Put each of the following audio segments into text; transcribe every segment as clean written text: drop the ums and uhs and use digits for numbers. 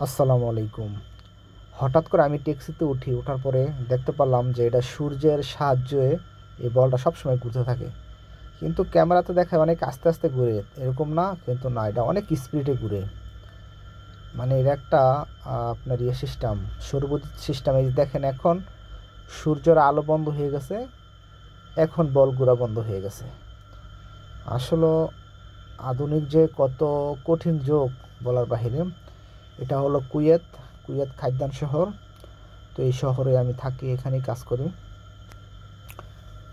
আসসালামু আলাইকুম। হঠাৎ করে আমি ট্যাক্সিতে ওঠার পরে দেখতে পারলাম যে এটা সূর্যের সাহায্যে এই বলটা সবসময় ঘুরতে থাকে। কিন্তু ক্যামেরাতে দেখায় অনেক আস্তে আস্তে ঘুরে, এরকম না, কিন্তু না, এটা অনেক স্পিডে ঘুরে। মানে এর একটা আপনার সিস্টেম, সৌরবিদ্যুৎ সিস্টেম। এই যে দেখেন, এখন সূর্যের আলো বন্ধ হয়ে গেছে, এখন বল ঘোরা বন্ধ হয়ে গেছে। আসলে আধুনিক যে কত কঠিন যুগ বলার বাহিরে। এটা হলো কুয়েত। কুয়েত খাদ্যান শহর। তো এই শহরে আমি থাকি, এখানেই কাজ করি।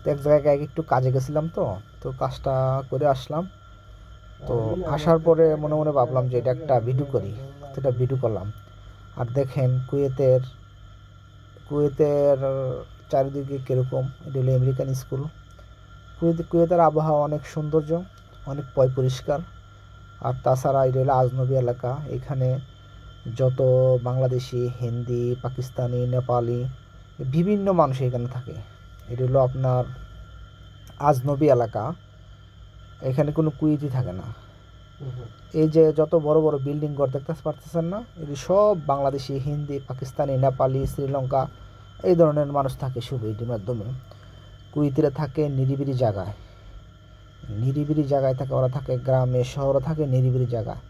তো এক জায়গায় একটু কাজে গেছিলাম, তো তো কাজটা করে আসলাম। তো আসার পরে মনে মনে ভাবলাম যে এটা একটা ভিডিও করি। তো এটা ভিডিও করলাম। আর দেখেন কুয়েতের কুয়েতের চারিদিকে কীরকম। এটা হলো আমেরিকান স্কুল। কুয়েতের আবহাওয়া অনেক সৌন্দর্য, অনেক পরিষ্কার। আর তাছাড়া এটা হলো আজনবী এলাকা। এখানে যত বাংলাদেশি, হিন্দি, পাকিস্তানি, নেপালি বিভিন্ন মানুষ এখানে থাকে। এটা হলো আপনার আজনবী এলাকা। এখানে কোনো কুয়েতি থাকে না। এই যে যত বড় বড় বিল্ডিং ঘর দেখতে পারতেছেন না, এটি সব বাংলাদেশি, হিন্দি, পাকিস্তানি, নেপালি, শ্রীলঙ্কা এই ধরনের মানুষ থাকে শুধু এটির মাধ্যমে। কুয়েতিরা থাকে নিরিবিলি জায়গায়। নিরিবিলি জায়গায় থাকে ওরা, থাকে গ্রামে শহরে, থাকে নিরিবিলি জায়গায়।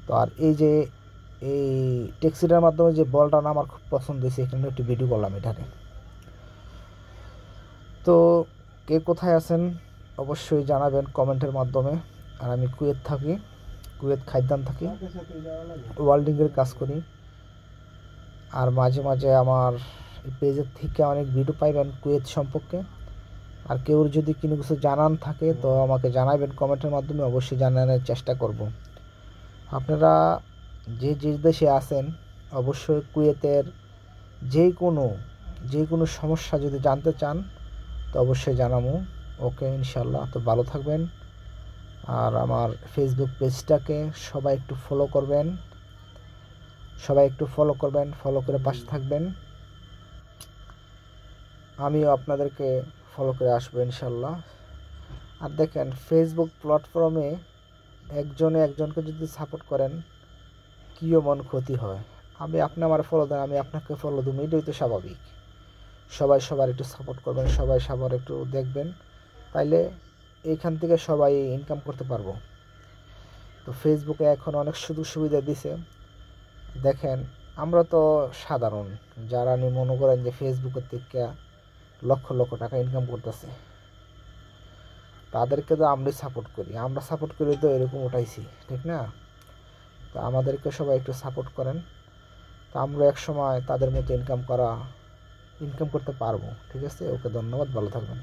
তো আর এই ট্যাক্সিটার মাধ্যমে যে বলটা না আমার খুব পছন্দ হয়েছে, এখানে একটু ভিডিও করলাম এটারে। তো কে কোথায় আছেন অবশ্যই জানাবেন কমেন্টের মাধ্যমে। আর আমি কুয়েত থাকি, কুয়েত খাদ্যান থাকি, ওয়েল্ডিংয়ের কাজ করি। আর মাঝে মাঝে আমার পেজের থেকে অনেক ভিডিও পাইবেন কুয়েত সম্পর্কে। আর কেউ যদি কোনো কিছু জানান থাকে তো আমাকে জানাবেন কমেন্টের মাধ্যমে, অবশ্যই জানানোর চেষ্টা করব। আপনারা যে দেশে আছেন অবশ্যই কুয়েতের যে কোনো সমস্যা যদি জানতে চান তো অবশ্যই জানাবো। ওকে, ইনশাল্লাহ। তো ভালো থাকবেন। আর আমার ফেসবুক পেজটাকে সবাই একটু ফলো করবেন, ফলো করে পাশে থাকবেন। আমিও আপনাদেরকে ফলো করে আসবো ইনশাল্লাহ। আর দেখেন, ফেসবুক প্ল্যাটফর্মে একজনে একজনকে যদি সাপোর্ট করেন, কীও মন ক্ষতি হয়। আপনি আমার ফলো দেন, আমি আপনাকে ফলো দেবো, এটাই তো স্বাভাবিক। সবাই সবার একটু সাপোর্ট করবেন, সবাই সবার একটু দেখবেন, তাইলে এইখান থেকে সবাই ইনকাম করতে পারবো। তো ফেসবুকে এখন অনেক সুযোগ সুবিধা দিছে। দেখেন, আমরা তো সাধারণ যারা মনে করেন যে ফেসবুকের থেকে লক্ষ লক্ষ টাকা ইনকাম করতেছে, তাদেরকে তো আমরাই সাপোর্ট করি তো এরকম উঠাইছি, ঠিক না? তো আমাদেরকে সবাই একটু সাপোর্ট করেন, তো আমরা এক সময় তাদের মতো ইনকাম করতে পারবো। ঠিক আছে, ওকে, ধন্যবাদ, ভালো থাকবেন।